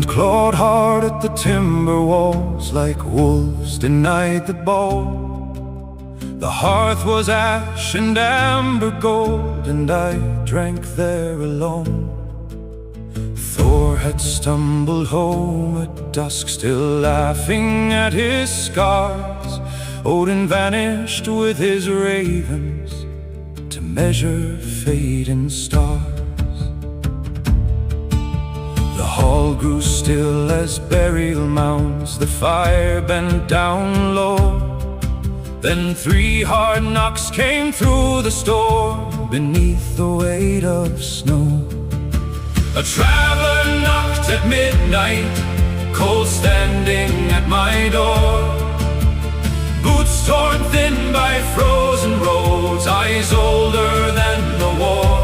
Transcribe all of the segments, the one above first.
wind clawed hard at the timber walls, like wolves denied the bowl. The hearth was ash and amber gold, and I drank there alone. Thor had stumbled home at dusk, still laughing at his scars. Odin vanished with his ravens to measure fading stars. The hall grew still as burial mounds, the fire bent down low. Then 3 hard knocks came through the storm, beneath the weight of snow. A traveler knocked at midnight, cold standing at my door. Boots torn thin by frozen roads, eyes older than the war.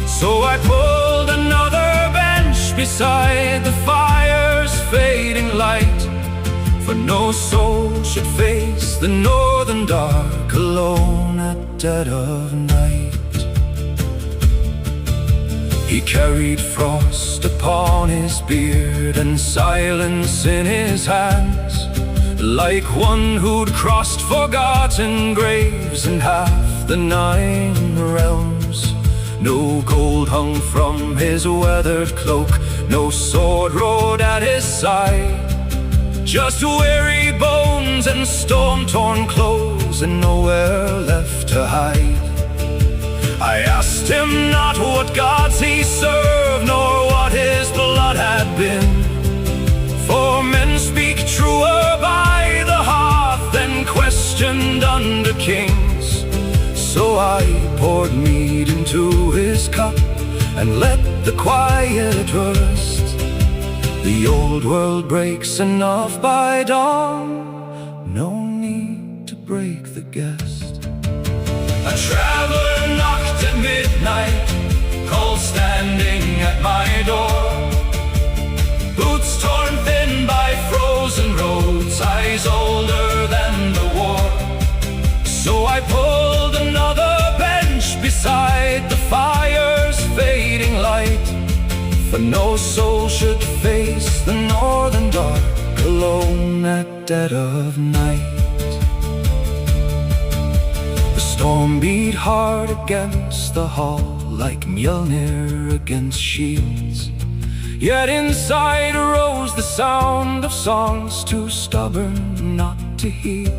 So I pulled another bench beside the fire's fading light, for no soul should face the northern dark alone at dead of night. He carried frost upon his beard and silence in his hands, like one who'd crossed forgotten graves in half the 9 realms. No gold hung from his weathered cloak, no sword rode at his side, just weary bones and storm-torn clothes, and nowhere left to hide. I asked him not what gods he served, nor what his blood had been, for men speak truer by the hearth than questioned under kings. So I poured mead into his cup and let the quiet rust. The old world breaks enough by dawn, no need to break the guest. A traveler knocked at midnight, cold standing at my door. Boots torn thin by frozen roads, eyes older than the war. So I pulled another bench beside the fire's fading light, for no soul should face the northern dark alone at dead of night. The storm beat hard against the hall, like Mjolnir against shields. Yet inside arose the sound of songs too stubborn not to heal.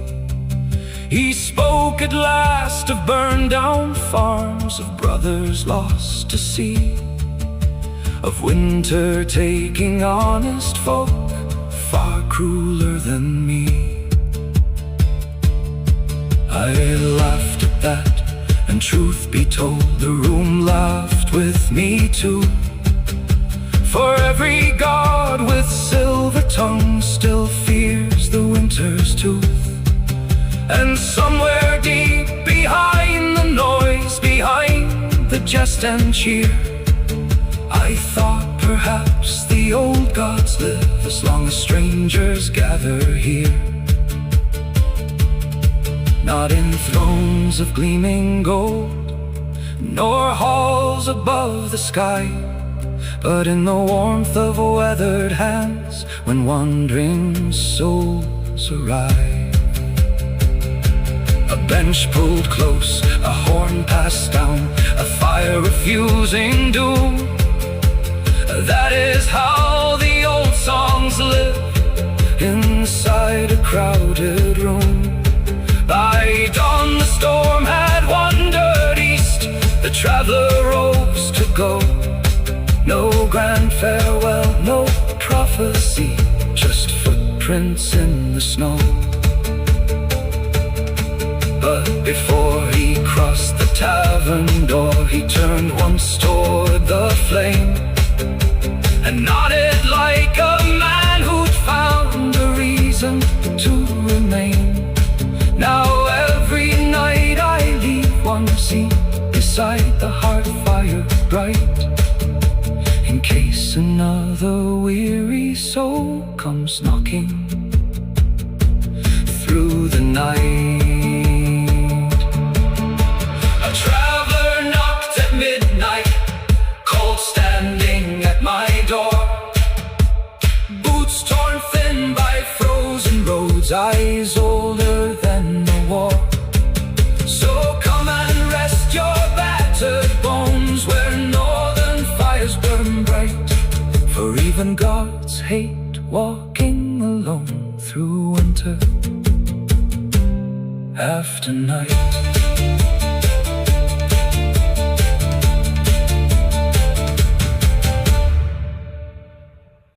He spoke at last of burned down farms, of brothers lost to sea, of winter taking honest folk, far crueler than me. I laughed at that, and truth be told, the room laughed with me too. For every god with silver tongue still fears the winter's tooth. And somewhere deep behind the noise, behind the jest and cheer, I thought perhaps the old gods live as long as strangers gather here. Not in thrones of gleaming gold, nor halls above the sky, but in the warmth of weathered hands when wandering souls arrive. A bench pulled close, a horn passed down, a fire refusing doom. That is how the old songs live inside a crowded room. By dawn the storm had wandered east, the traveler rose to go. No grand farewell, no prophecy, just footprints in the snow. But before he crossed the tavern door, he turned once toward the flame and nodded like a man who'd found a reason to remain. Now every night I leave one seat beside the hearth fire bright, in case another weary soul comes knocking through the night. A traveler knocked at midnight, cold standing at my door. boots torn thin by frozen roads, eyes older than the war. So come and rest your battered bones where northern fires burn bright. For even gods hate walking alone through winter after night.